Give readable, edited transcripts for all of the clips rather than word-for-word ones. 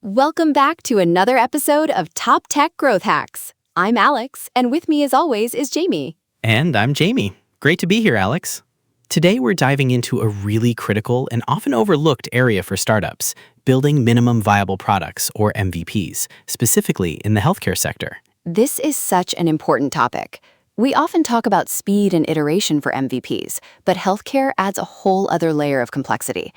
Welcome back to another episode of Top Tech Growth Hacks. I'm Alex, and with me as always is Jamie. And I'm Jamie. Great to be here, Alex. Today we're diving into a really critical and often overlooked area for startups, building minimum viable products, or MVPs, specifically in the healthcare sector. This is such an important topic. We often talk about speed and iteration for MVPs, but healthcare adds a whole other layer of complexity.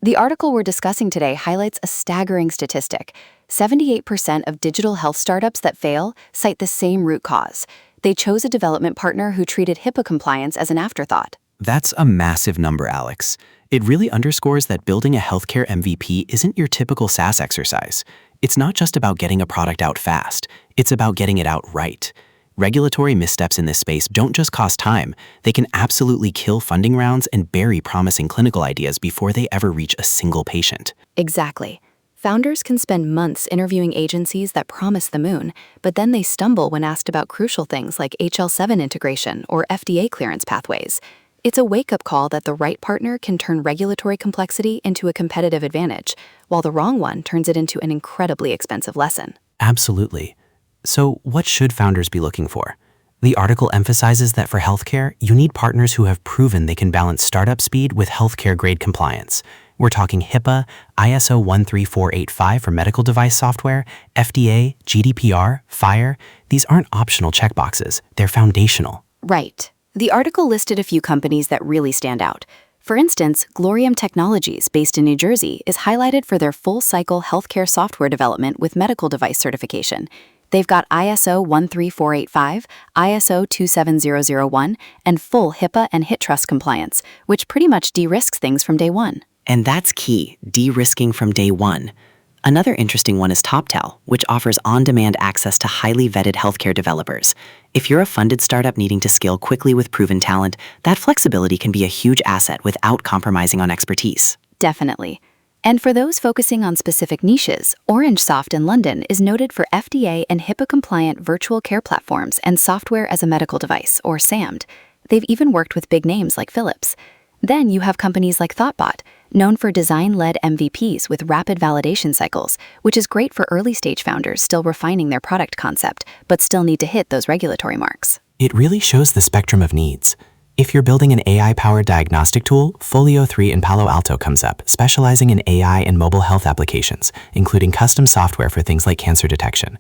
The article we're discussing today highlights a staggering statistic. 78% of digital health startups that fail cite the same root cause. They chose a development partner who treated HIPAA compliance as an afterthought. That's a massive number, Alex. It really underscores that building a healthcare MVP isn't your typical SaaS exercise. It's not just about getting a product out fast. It's about getting it out right. Regulatory missteps in this space don't just cost time, they can absolutely kill funding rounds and bury promising clinical ideas before they ever reach a single patient. Exactly. Founders can spend months interviewing agencies that promise the moon, but then they stumble when asked about crucial things like HL7 integration or FDA clearance pathways. It's a wake-up call that the right partner can turn regulatory complexity into a competitive advantage, while the wrong one turns it into an incredibly expensive lesson. Absolutely. So what should founders be looking for? The article emphasizes that for healthcare, you need partners who have proven they can balance startup speed with healthcare-grade compliance. We're talking HIPAA, ISO 13485 for medical device software, FDA, GDPR, FHIR. These aren't optional checkboxes, they're foundational. Right. The article listed a few companies that really stand out. For instance, Glorium Technologies, based in New Jersey, is highlighted for their full-cycle healthcare software development with medical device certification. They've got ISO 13485, ISO 27001, and full HIPAA and HITRUST compliance, which pretty much de-risks things from day one. And that's key, de-risking from day one. Another interesting one is TopTal, which offers on-demand access to highly vetted healthcare developers. If you're a funded startup needing to scale quickly with proven talent, that flexibility can be a huge asset without compromising on expertise. Definitely. And for those focusing on specific niches, OrangeSoft in London is noted for FDA and HIPAA-compliant virtual care platforms and software as a medical device, or SAMD. They've even worked with big names like Philips. Then you have companies like Thoughtbot, known for design-led MVPs with rapid validation cycles, which is great for early-stage founders still refining their product concept, but still need to hit those regulatory marks. It really shows the spectrum of needs. If you're building an AI-powered diagnostic tool, Folio 3 in Palo Alto comes up, specializing in AI and mobile health applications, including custom software for things like cancer detection.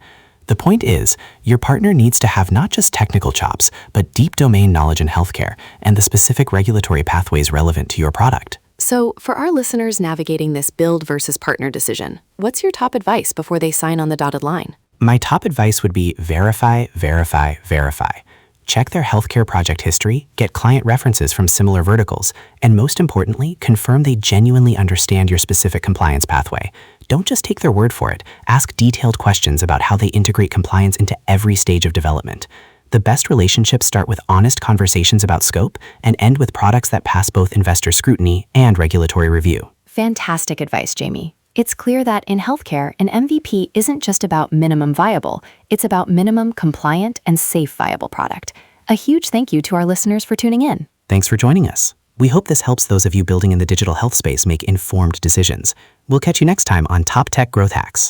The point is, your partner needs to have not just technical chops, but deep domain knowledge in healthcare and the specific regulatory pathways relevant to your product. So, for our listeners navigating this build versus partner decision, what's your top advice before they sign on the dotted line? My top advice would be verify, verify, verify. Check their healthcare project history, get client references from similar verticals, and most importantly, confirm they genuinely understand your specific compliance pathway. Don't just take their word for it. Ask detailed questions about how they integrate compliance into every stage of development. The best relationships start with honest conversations about scope and end with products that pass both investor scrutiny and regulatory review. Fantastic advice, Jamie. It's clear that in healthcare, an MVP isn't just about minimum viable, it's about minimum compliant and safe viable product. A huge thank you to our listeners for tuning in. Thanks for joining us. We hope this helps those of you building in the digital health space make informed decisions. We'll catch you next time on Top Tech Growth Hacks.